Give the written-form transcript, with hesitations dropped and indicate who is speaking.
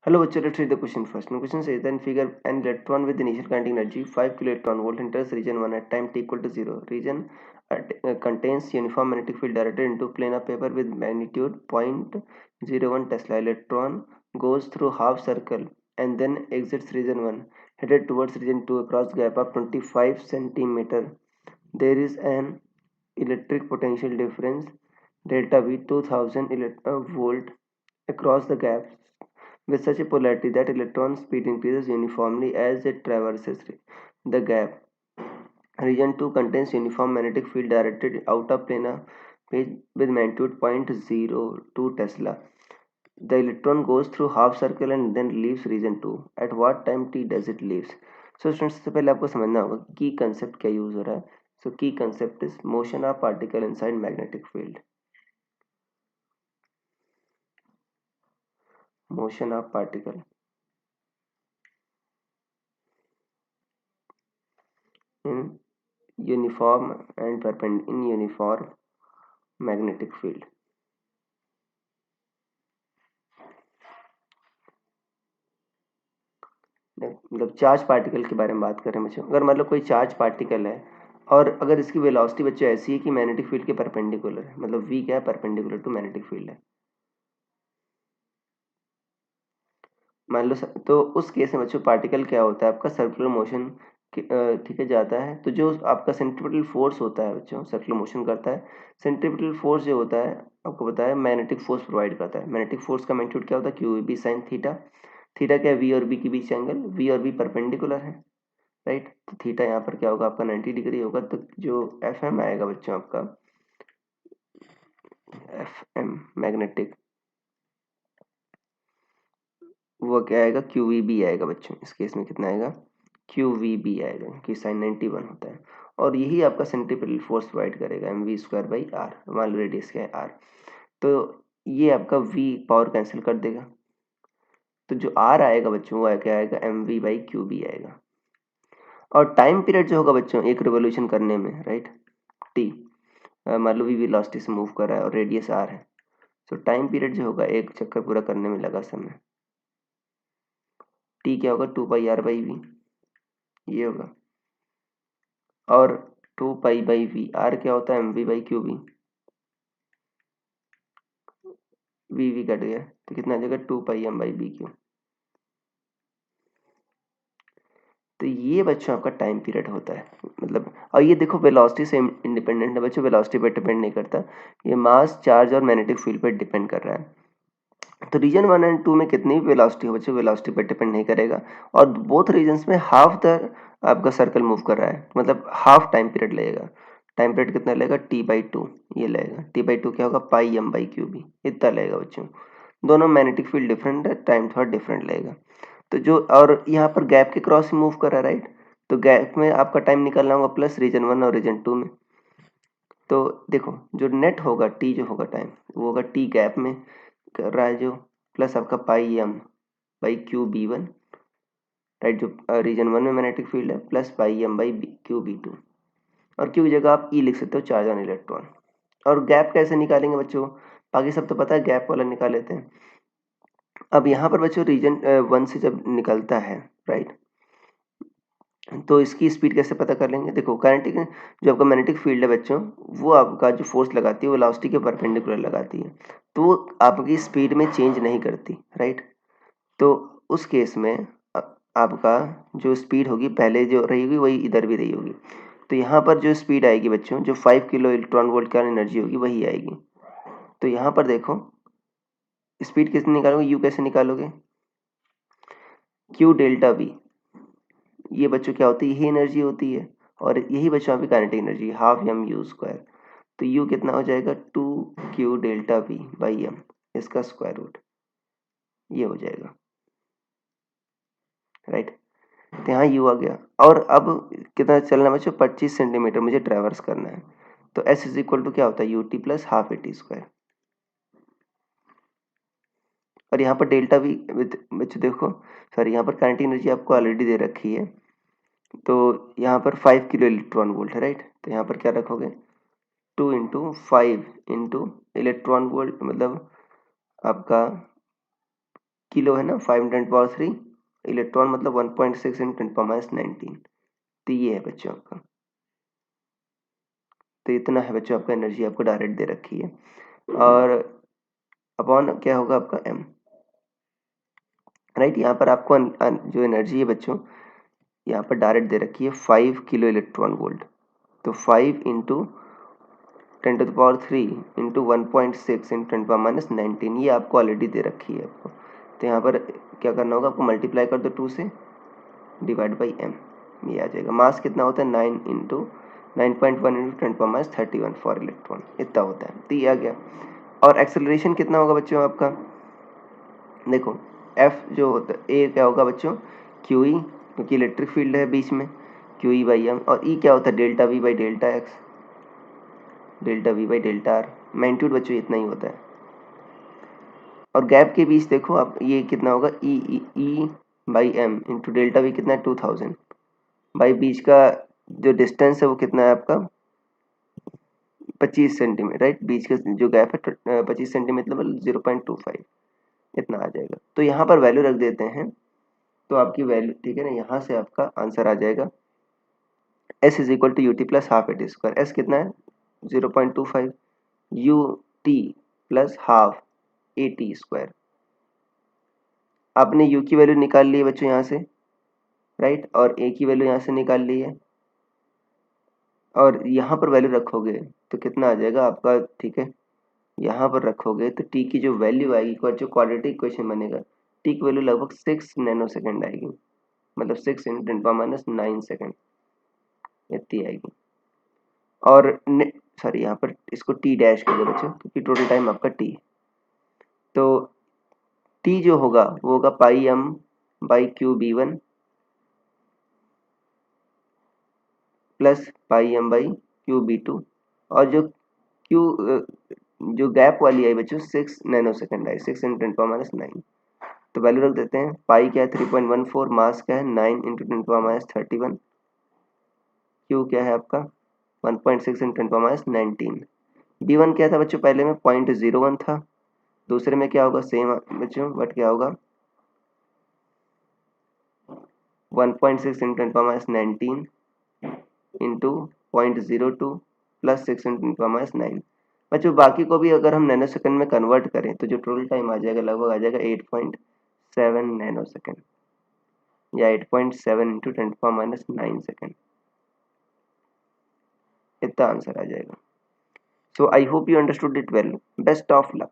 Speaker 1: Hello, let's read the question first. The question says, then figure an electron with initial kinetic energy 5 kiloelectron enters region 1 at time t equal to 0. Region contains uniform magnetic field directed into plane of paper with magnitude 0.01 Tesla. Electron goes through half circle and then exits region 1, headed towards region 2 across gap of 25 centimeter. There is an electric potential difference delta V 2000 volt across the gap with such a polarity that electron speed increases uniformly as it traverses the gap. Region 2 contains uniform magnetic field directed out of planar page with magnitude 0.02 Tesla. The electron goes through half circle and then leaves region 2. At what time t does it leaves? So students सबसे पहले आपको समझना होगा की concept क्या use हो रहा है. सो की concept is motion of particle inside magnetic field. Motion of particle in uniform and perpendicular in uniform magnetic field. मतलब चार्ज पार्टिकल के बारे में बात कर रहे हैं बच्चों. अगर मतलब कोई चार्ज पार्टिकल है और अगर इसकी वेलोसिटी बच्चों ऐसी है कि मैग्नेटिक फील्ड के परपेंडिकुलर है, मतलब v क्या है, परपेंडिकुलर टू मैग्नेटिक फील्ड है, मान लो तो उस केस में बच्चों पार्टिकल क्या होता है आपका सर्कुलर मोशन ठीक है जाता है. तो जो आपका सेंट्रीपिटल फोर्स होता है बच्चों सर्कुलर मोशन करता है. सेंट्रीपिटल फोर्स जो होता है आपको पता है मैग्नेटिक फोर्स प्रोवाइड करता है. मैग्नेटिक फोर्स का मैग्नीट्यूड क्या होता है Q B sine theta. Theta क्या है वी और बी के बीच एंगल, वी और बी परपेंडिकुलर है राइट. तो थीटा यहाँ पर क्या होगा आपका 90 डिग्री होगा. तो जो एफ एम आएगा बच्चों आपका एफ एम मैग्नेटिक वो क्या आएगा क्यू वी बी आएगा बच्चों. इस केस में कितना आएगा क्यू वी बी आएगा कि साइन 91 होता है. और यही आपका सेंट्रीपिटल फोर्स प्रोवाइड करेगा M V square by R. मान लो रेडियस क्या है आर. तो ये आपका v पावर कैंसिल कर देगा. तो जो r आएगा बच्चों वो क्या आएगा M V by Q B आएगा. और टाइम पीरियड जो होगा बच्चों एक रिवोल्यूशन करने में राइट t, मान लो v वेलोसिटी से मूव कर रहा है और रेडियस r है. तो टाइम पीरियड जो होगा एक चक्कर पूरा करने में लगा समय, t क्या होगा 2 पाई r बाई वी ये होगा. और 2 पाई बाई वी आर क्या होता है M V by Q B. V cut गया तो कितना आ जाएगा 2 pi M by B Q. तो ये बच्चों आपका टाइम पीरियड होता है. मतलब और ये देखो वेलोसिटी से इंडिपेंडेंट है बच्चों, वेलोसिटी पे डिपेंड नहीं करता. ये मास चार्ज और मैग्नेटिक फील्ड पे डिपेंड कर रहा है. तो रीजन 1 एंड 2 में कितनी भी वेलोसिटी हो बच्चों वेलोसिटी पे डिपेंड नहीं करेगा. और बोथ रीजन्स में हाफ द आपका सर्कल मूव कर रहा है मतलब हाफ टाइम पीरियड लगेगा. टाइम पीरियड कितना लगेगा टी बाई टू ये लगेगा. टी बाई टू क्या होगा पाई एम बाई क्यू बी इतना लगेगा बच्चों. दोनों मैग्नेटिक फील्ड डिफरेंट है, टाइम थोड़ा डिफरेंट लगेगा. तो जो और यहाँ पर गैप के क्रॉस मूव कर रहा है राइट. तो गैप में आपका टाइम निकालना होगा प्लस रीजन 1 और रीजन 2 में. तो देखो जो नेट होगा टी जो होगा टाइम वो होगा टी गैप में कर रहा है जो प्लस आपका pi M by Q B one right. जो रीजन 1 में मैग्नेटिक फील्ड है plus pi M by Q B two. और क्यू की जगह आप ई लिख सकते हो चार्ज ऑन इलेक्ट्रॉन. और गैप कैसे निकालेंगे बच्चों, बाकी सब तो पता है गैप वाला निकाल लेते हैं. अब यहाँ पर बच्चों रीजन 1 से जब निकलता है राइट तो इसकी स्पीड कैसे पता कर लेंगे. देखो काइनेटिक जो आपका मैग्नेटिक फील्ड है बच्चों वो आपका जो फोर्स लगाती है वो वेलोसिटी के परपेंडिकुलर लगाती है. तो वो आपकी स्पीड में चेंज नहीं करती राइट. तो उस केस में आपका जो स्पीड होगी पहले जो रहेगी वही इधर भी रही होगी. तो यहाँ पर जो स्पीड आएगी बच्चों जो 5 किलो इलेक्ट्रॉन वोल्ट का एनर्जी होगी वही आएगी. तो यहाँ पर देखो स्पीड कितनी निकालोगे यू कैसे निकालोगे क्यू डेल्टा वी. ये बच्चों क्या होती है यही एनर्जी होती है और यही बच्चों आपकी kinetic energy half M U square. तो यू कितना हो जाएगा 2 Q delta V by M इसका स्क्वायर रूट ये हो जाएगा राइट. तो यहाँ यू आ गया. और अब कितना चलना है बच्चों 25 सेंटीमीटर मुझे ट्रैवर्स करना है. तो एस इज इक्वल टू क्या होता है you T plus half A T square. और यहाँ पर डेल्टा वी बच्चों देखो सॉरी यहाँ पर काइनेटिक एनर्जी आपको ऑलरेडी दे रखी है. तो यहाँ पर 5 किलो इलेक्ट्रॉन वोल्ट है राइट. तो यहाँ पर क्या रखोगे 2 इंटू 5 इंटू इलेक्ट्रॉन वोल्ट मतलब आपका किलो है ना, 5×10⁻³ इलेक्ट्रॉन मतलब 1.6 × 10⁻19। तो ये है बच्चों आपका, तो इतना है बच्चों आपका एनर्जी आपको डायरेक्ट दे रखी है, और अपॉन क्या होगा आपका m, राइट। यहाँ पर आपको जो एनर्जी है बच्चों यहाँ पर डायरेक्ट दे रखी है 5 किलो इलेक्ट्रॉन वोल्ट। तो 5 इंटू 10⁻³ इंटू 1.6 × 10⁻19 ये आपको ऑलरेडी दे रखी है आपको। तो यहाँ पर क्या करना होगा आपको, मल्टीप्लाई कर दो 2 से, डिवाइड बाई m, ये आ जाएगा। मास कितना होता है 9 इंटू 9.1 इंटू 10⁻31 फॉर इलेक्ट्रॉन, इतना होता है। तो ये आ गया। और एक्सेलरेशन कितना होगा बच्चों आपका, देखो F जो होता है, A क्या होगा बच्चों QE, क्योंकि इलेक्ट्रिक फील्ड है बीच में, QE बाई m, और E क्या होता है delta V by delta x, delta V by delta R. Magnitude बच्चों इतना ही होता है। और गैप के बीच देखो आप, ये कितना होगा E by m into delta V कितना है 2000 बाई बीच का जो डिस्टेंस है वो कितना है आपका 25 सेंटीमीटर, राइट। बीच का जो गैप है 25 सेंटीमीटर मतलब 0.25, इतना आ जाएगा। तो यहाँ पर वैल्यू रख देते हैं, तो आपकी वैल्यू ठीक है ना, यहाँ से आपका आंसर आ जाएगा S is equal to U T plus half A T square. S कितना है 0.25, U T plus half A T square. आपने यू की वैल्यू निकाल ली है बच्चों यहाँ से, राइट, और ए की वैल्यू यहाँ से निकाल ली है, और यहाँ पर वैल्यू रखोगे तो कितना आ जाएगा आपका, ठीक है। यहाँ पर रखोगे तो टी की जो वैल्यू आएगी, जो क्वाड्रेटिक इक्वेशन बनेगा, टी की वैल्यू लगभग 6 नैनो सेकेंड आएगी, मतलब 6 × 10⁻9 सेकेंड इतनी आएगी। और सॉरी यहाँ पर इसको टी डैश कर दो बच्चों, क्योंकि टोटल टाइम आपका टी। तो टी जो होगा वो होगा pi m by Q B one plus pi m by Q B two, और जो क्यू जो गैप वाली आई बच्चों 6 नैनो सेकेंड आई, 6 × 10⁻9। तो वैल्यू रख देते हैं, पाई क्या है 3.14, मास क्या है 9 × 10⁻31, क्यू क्या है आपका 1.6 × 10⁻19। बी वन क्या था बच्चों, पहले में 0.01 था, दूसरे में क्या होगा सेम बच्चों, बट क्या होगा 1.6 × 10⁻19 इंटू 0.02 प्लस 6 × 10⁻9। बच्चों बाकी को भी अगर हम नैनो सेकंड में कन्वर्ट करें तो जो टोटल टाइम आ जाएगा लगभग आ जाएगा 8.7 नैनो सेकंड, या 8.7 इंटू 10⁻9 सेकंड, इतना आंसर आ जाएगा। So I hope you understood it well. Best of luck.